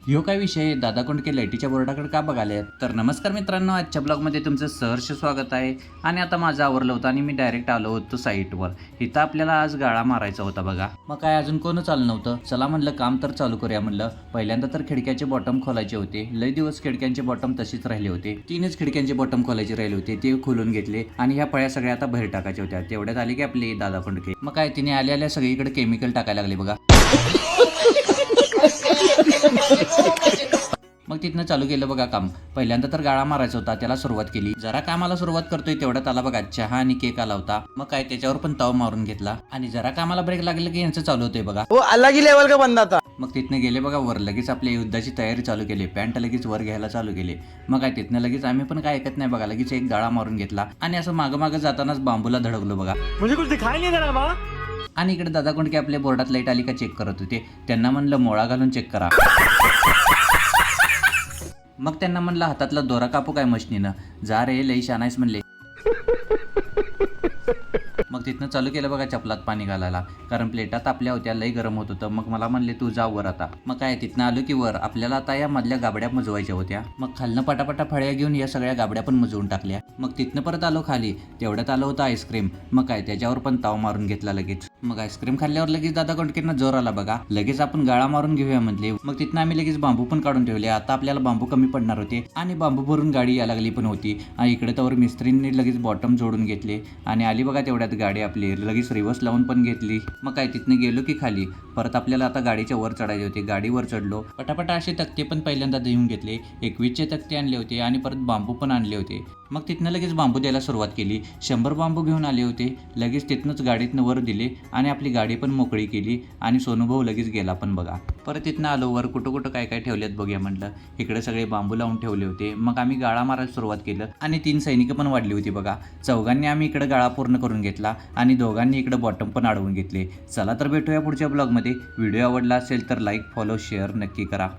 ह्यो काय विषय दादा कोंडके लाईटीच्या बोर्डाकडे का बघाले तर नमस्कार मित्रांनो, आजच्या ब्लॉगमध्ये तुमचं सहर्ष स्वागत आहे. आणि आता माझं आवरलं होतं आणि मी डायरेक्ट आलो होतो साईटवर. इथं आपल्याला आज गाळा मारायचा होता बघा. मग काय अजून कोणच आलं नव्हतं. चला म्हणलं काम तर चालू करूया म्हणलं. पहिल्यांदा तर खिडक्याचे बॉटम खोलायचे होते. लय दिवस खिडक्यांचे बॉटम तशीच राहिले होते. 3च खिडक्यांचे बॉटम खोलायचे राहिले होते, ते खोलून घेतले आणि ह्या पळ्या सगळ्या आता बाहेर टाकायच्या होत्या. तेवढ्यात आली की आपली दादा कोंडके. मग काय तिने आल्या सगळीकडे केमिकल टाकायला लागले बघा. मग तिथनं चालू केलं बघा काम. पहिल्यांदा तर गाळा मारायचा होता, त्याला सुरुवात केली. जरा कामाला सुरुवात करतोय तेवढ्यात आला बघा चहा आणि केक आला होता. मग काय त्याच्यावर पण तव मारून घेतला आणि जरा कामाला ब्रेक लागलं की यांचं चालू होतंय बघा. वो अलग ही लेवल का बंदा था. मग तिथनं गेले बघा वर. लगेच आपल्या युद्धाची तयारी चालू केली. पॅन्ट लगेच वर घ्यायला चालू केले. मग काय तिथनं लगेच आम्ही पण काय ऐकत नाही बघा, लगेच एक गाळा मारून घेतला आणि असं मागं जातानाच बांबूला धडकलो बघा. मुझे कुछ दिखाई नहीं दे रहा बा. आणि इकडे दादा कोंडके आपल्या बोर्डात लाईट आली का चेक करत होते. त्यांना म्हणलं मोळा घालून चेक करा. मग त्यांना म्हणलं हातातला दोरा कापू काय मशनीनं. जा रे लई शानायस म्हणले. मग तिथनं चालू केलं बघा चपलात पाणी घालायला, कारण प्लेटात आपल्या होत्या लई गरम होत होतं. मग मला म्हणले तू जा वर आता. मग काय तिथनं आलो की वर आपल्याला आता या मधल्या गाबड्या मुजवायच्या होत्या. मग खालनं पटापटा फळ्या घेऊन या सगळ्या गाबड्या पण मुजवून टाकल्या. मग तिथनं परत आलो खाली. तेवढ्यात आलं होतं आईस्क्रीम. मग काय त्याच्यावर पण ताव मारून घेतला लगेच. मग आईस्क्रीम खाल्ल्यावर लगेच दादा कोंडकेंना जोर आला बघा. लगेच आपण गाळा मारून घेऊया म्हटले. मग तिथनं आम्ही लगेच बांबू पण काढून ठेवले. आता आपल्याला बांबू कमी पडणार होते आणि बांबू भरून गाडी यायला लागली पण होती. आणि इकडे तर मिस्त्रींनी लगेच बॉटम जोडून घेतले आणि आली बघा तेवढ्यात गाडी आपली. लगेच रिवर्स लावून पण घेतली. मग काय तिथनं गेलो की खाली परत आपल्याला आता गाडीच्या वर चढायचे होते. गाडीवर चढलो. पटापटा असे तक्ते पण पहिल्यांदा देऊन घेतले. 21चे तक्ते आणले होते आणि परत बांबू पण आणले होते. मग तिथनं लगेच बांबू द्यायला सुरुवात केली. 100 बांबू घेऊन आले होते. लगेच तिथनंच गाडीतनं वर दिले आणि आपली गाडी पण मोकळी केली आणि सोनूभाऊ लगेच गेला पण बघा. परत तिथनं आलो वर. कुठं काय काय ठेवलेत बघूया म्हटलं. इकडे सगळे बांबू लावून ठेवले होते. मग आम्ही गाळा मारायला सुरुवात केलं आणि 3 सैनिकं पण वाढली होती बघा. चौघांनी आम्ही इकडे गाळा पूर्ण करून घेतला आणि दोघांनी इकडे बॉटम पण अडवून घेतले. चला तर भेटूया पुढच्या ब्लॉगमध्ये. व्हिडिओ आवडला असेल तर लाईक, फॉलो, शेअर नक्की करा.